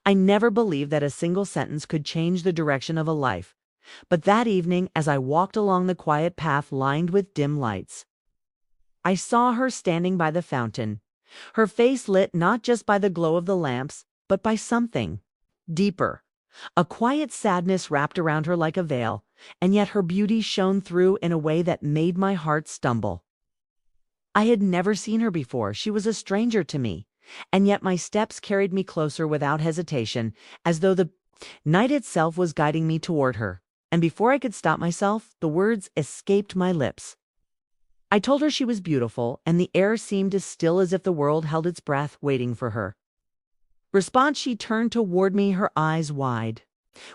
I never believed that a single sentence could change the direction of a life. But that evening, as I walked along the quiet path lined with dim lights, I saw her standing by the fountain, her face lit not just by the glow of the lamps, but by something deeper. A quiet sadness wrapped around her like a veil, and yet her beauty shone through in a way that made my heart stumble. I had never seen her before. She was a stranger to me, and yet my steps carried me closer without hesitation, as though the night itself was guiding me toward her. And before I could stop myself, the words escaped my lips. I told her she was beautiful, and the air seemed as still as if the world held its breath, waiting for her. Response, she turned toward me, her eyes wide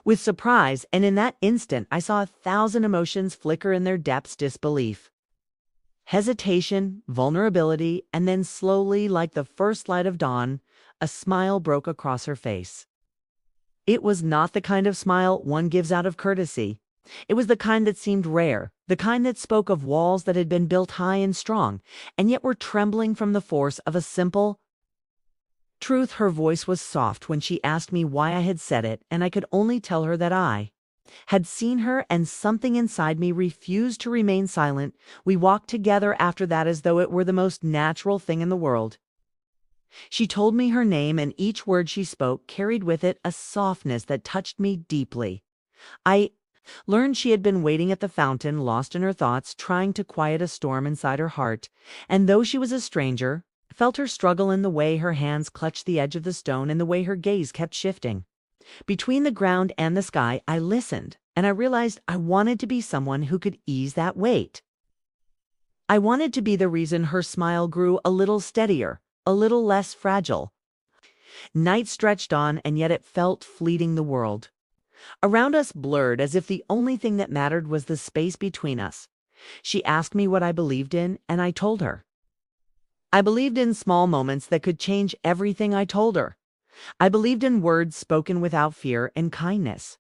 with surprise, and in that instant I saw 1,000 emotions flicker in their depths: disbelief, hesitation, vulnerability, and then slowly, like the first light of dawn, a smile broke across her face. It was not the kind of smile one gives out of courtesy. It was the kind that seemed rare, the kind that spoke of walls that had been built high and strong, and yet were trembling from the force of a simple truth. Her voice was soft when she asked me why I had said it, and I could only tell her that I had seen her, and something inside me refused to remain silent. We walked together after that as though it were the most natural thing in the world. She told me her name, and each word she spoke carried with it a softness that touched me deeply. I learned she had been waiting at the fountain, lost in her thoughts, trying to quiet a storm inside her heart, and though she was a stranger, I felt her struggle in the way her hands clutched the edge of the stone and the way her gaze kept shifting between the ground and the sky. I listened, and I realized I wanted to be someone who could ease that weight. I wanted to be the reason her smile grew a little steadier, a little less fragile. Night stretched on, and yet it felt fleeting. The world around us blurred, as if the only thing that mattered was the space between us. She asked me what I believed in, and I told her. I believed in small moments that could change everything. I told her I believed in words spoken without fear, and kindness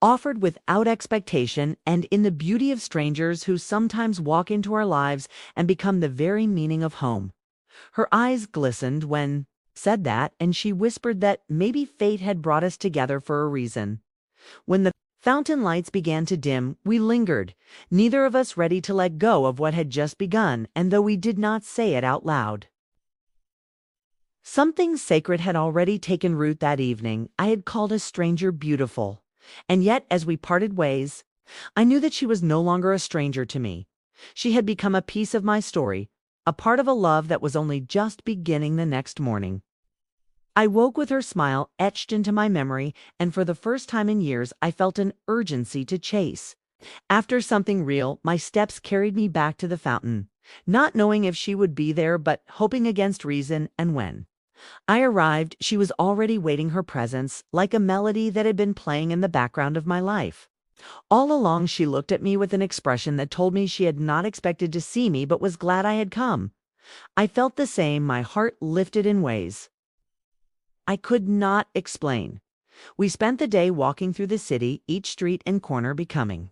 offered without expectation, and in the beauty of strangers who sometimes walk into our lives and become the very meaning of home. Her eyes glistened when said that, and she whispered that maybe fate had brought us together for a reason. When the fountain lights began to dim, we lingered, neither of us ready to let go of what had just begun, and though we did not say it out loud, something sacred had already taken root that evening. I had called a stranger beautiful, and yet as we parted ways, I knew that she was no longer a stranger to me. She had become a piece of my story, a part of a love that was only just beginning. The next morning, I woke with her smile etched into my memory, and for the first time in years I felt an urgency to chase after something real. My steps carried me back to the fountain, not knowing if she would be there, but hoping against reason, and when I arrived, she was already waiting, her presence like a melody that had been playing in the background of my life. All along she looked at me with an expression that told me she had not expected to see me but was glad I had come. I felt the same, my heart lifted in ways I could not explain. We spent the day walking through the city, each street and corner becoming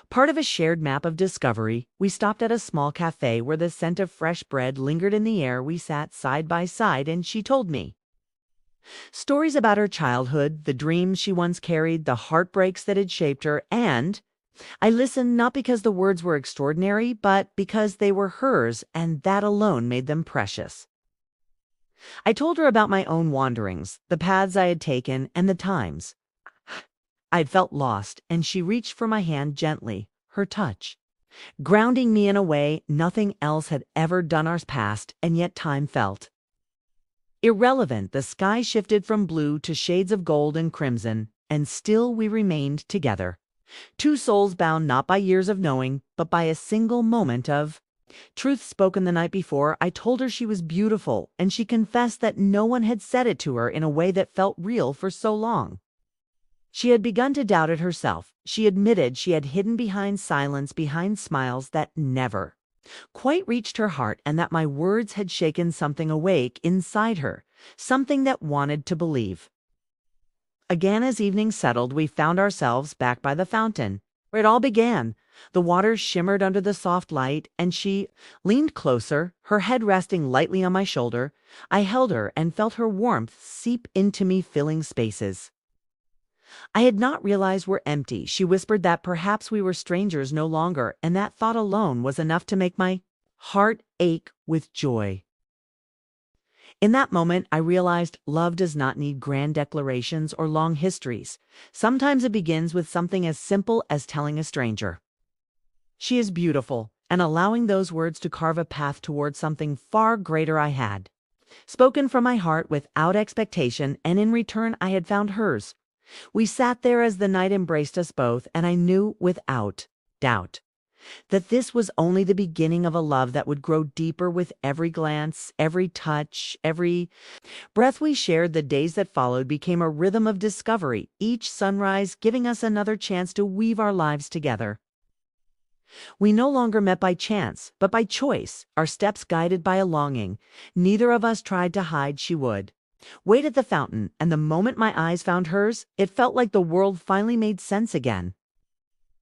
part of a shared map of discovery. We stopped at a small cafe where the scent of fresh bread lingered in the air. We sat side by side, and she told me stories about her childhood, the dreams she once carried, the heartbreaks that had shaped her, and I listened not because the words were extraordinary, but because they were hers, and that alone made them precious. I told her about my own wanderings, the paths I had taken, and the times I had felt lost, and she reached for my hand gently, her touch grounding me in a way nothing else had ever done. Our past, and yet time felt irrelevant. The sky shifted from blue to shades of gold and crimson, and still we remained together. Two souls bound not by years of knowing, but by a single moment of truth spoken the night before. I told her she was beautiful, and she confessed that no one had said it to her in a way that felt real for so long. She had begun to doubt it herself. She admitted she had hidden behind silence, behind smiles that never quite reached her heart, and that my words had shaken something awake inside her, something that wanted to believe. Again, as evening settled, we found ourselves back by the fountain. Where it all began. The water shimmered under the soft light, and she leaned closer, her head resting lightly on my shoulder. I held her and felt her warmth seep into me, filling spaces I had not realized were empty. She whispered that perhaps we were strangers no longer, and that thought alone was enough to make my heart ache with joy. In that moment, I realized love does not need grand declarations or long histories. Sometimes it begins with something as simple as telling a stranger, "She is beautiful," and allowing those words to carve a path toward something far greater. I had spoken from my heart without expectation, and in return I had found hers. We sat there as the night embraced us both, and I knew without doubt that this was only the beginning of a love that would grow deeper with every glance, every touch, every breath we shared. The days that followed became a rhythm of discovery, each sunrise giving us another chance to weave our lives together. We no longer met by chance, but by choice, our steps guided by a longing. Neither of us tried to hide. She would wait at the fountain, and the moment my eyes found hers, it felt like the world finally made sense again.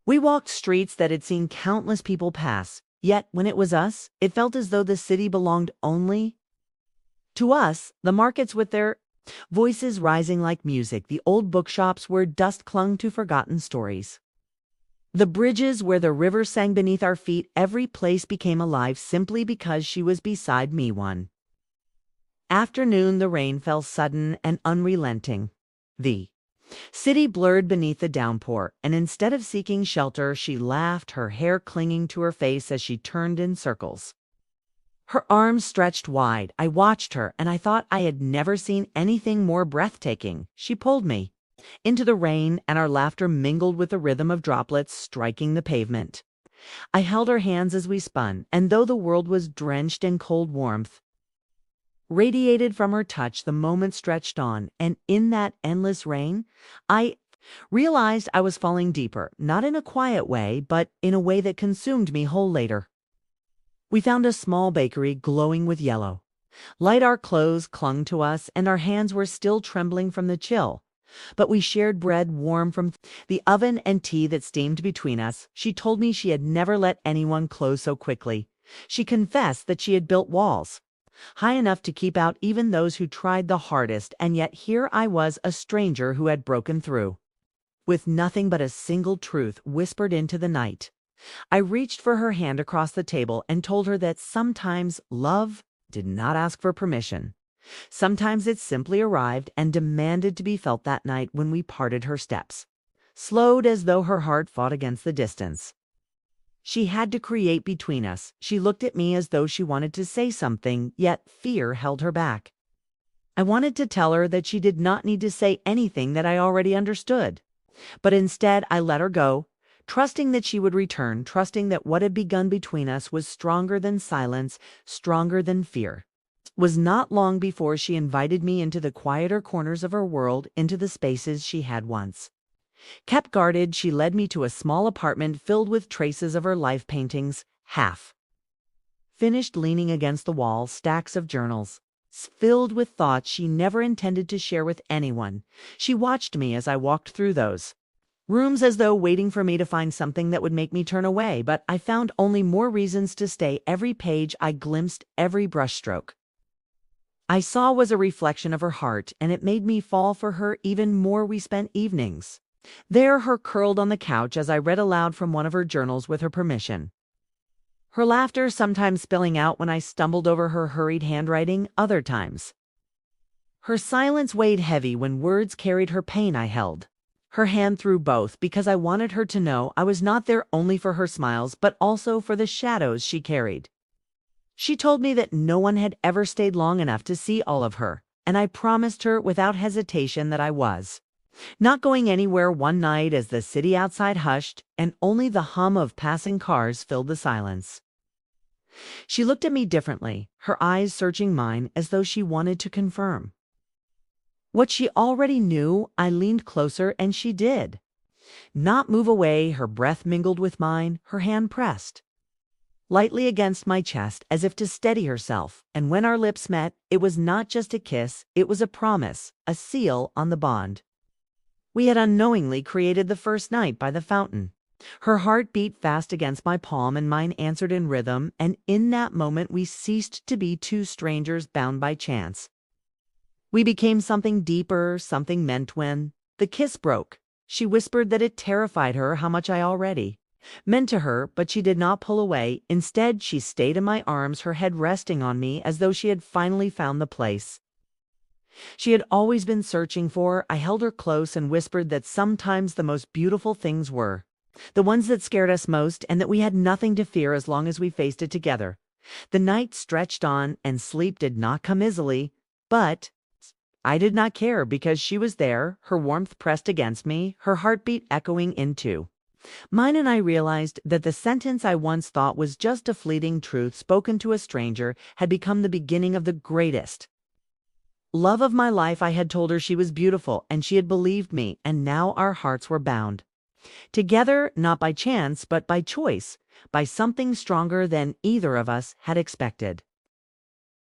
We walked streets that had seen countless people pass, yet when it was us, it felt as though the city belonged only to us. The markets with their voices rising like music, the old bookshops where dust clung to forgotten stories, the bridges where the river sang beneath our feet, every place became alive simply because she was beside me. One afternoon, the rain fell sudden and unrelenting. The city blurred beneath the downpour, and instead of seeking shelter, she laughed, her hair clinging to her face as she turned in circles. Her arms stretched wide. I watched her, and I thought I had never seen anything more breathtaking. She pulled me into the rain, and our laughter mingled with the rhythm of droplets striking the pavement. I held her hands as we spun, and though the world was drenched in cold warmth radiated from her touch, the moment stretched on, and in that endless rain, I realized I was falling deeper, not in a quiet way, but in a way that consumed me whole. Later, we found a small bakery glowing with yellow light. Our clothes clung to us, and our hands were still trembling from the chill, but we shared bread warm from the oven and tea that steamed between us. She told me she had never let anyone close so quickly. She confessed that she had built walls high enough to keep out even those who tried the hardest, and yet here I was, a stranger who had broken through with nothing but a single truth whispered into the night. I reached for her hand across the table and told her that sometimes love did not ask for permission. Sometimes it simply arrived and demanded to be felt. That night, when we parted, her steps slowed as though her heart fought against the distance she had to create between us. She looked at me as though she wanted to say something, yet fear held her back. I wanted to tell her that she did not need to say anything that I already understood. But instead, I let her go, trusting that she would return, trusting that what had begun between us was stronger than silence, stronger than fear. It was not long before she invited me into the quieter corners of her world, into the spaces she had once kept guarded. She led me to a small apartment filled with traces of her life, paintings, half finished, leaning against the wall, stacks of journals, filled with thoughts she never intended to share with anyone. She watched me as I walked through those rooms, as though waiting for me to find something that would make me turn away, but I found only more reasons to stay. Every page I glimpsed, every brushstroke I saw was a reflection of her heart, and it made me fall for her even more. We spent evenings there, her curled on the couch as I read aloud from one of her journals with her permission. Her laughter sometimes spilling out when I stumbled over her hurried handwriting, other times her silence weighed heavy when words carried her pain. I held her hand through both because I wanted her to know I was not there only for her smiles, but also for the shadows she carried. She told me that no one had ever stayed long enough to see all of her, and I promised her without hesitation that I was not going anywhere. One night, as the city outside hushed and only the hum of passing cars filled the silence, she looked at me differently, her eyes searching mine as though she wanted to confirm what she already knew. I leaned closer, and she did not move away. Her breath mingled with mine, her hand pressed lightly against my chest as if to steady herself, and when our lips met, it was not just a kiss, it was a promise, a seal on the bond we had unknowingly created the first night by the fountain. Her heart beat fast against my palm and mine answered in rhythm, and in that moment we ceased to be two strangers bound by chance. We became something deeper, something meant when the kiss broke. She whispered that it terrified her how much I already meant to her, but she did not pull away. Instead, she stayed in my arms, her head resting on me as though she had finally found the place she had always been searching for. I held her close and whispered that sometimes the most beautiful things were the ones that scared us most, and that we had nothing to fear as long as we faced it together. The night stretched on, and sleep did not come easily, but I did not care because she was there, her warmth pressed against me, her heartbeat echoing into mine, and I realized that the sentence I once thought was just a fleeting truth spoken to a stranger had become the beginning of the greatest love of my life. I had told her she was beautiful, and she had believed me, and now our hearts were bound together, not by chance, but by choice, by something stronger than either of us had expected.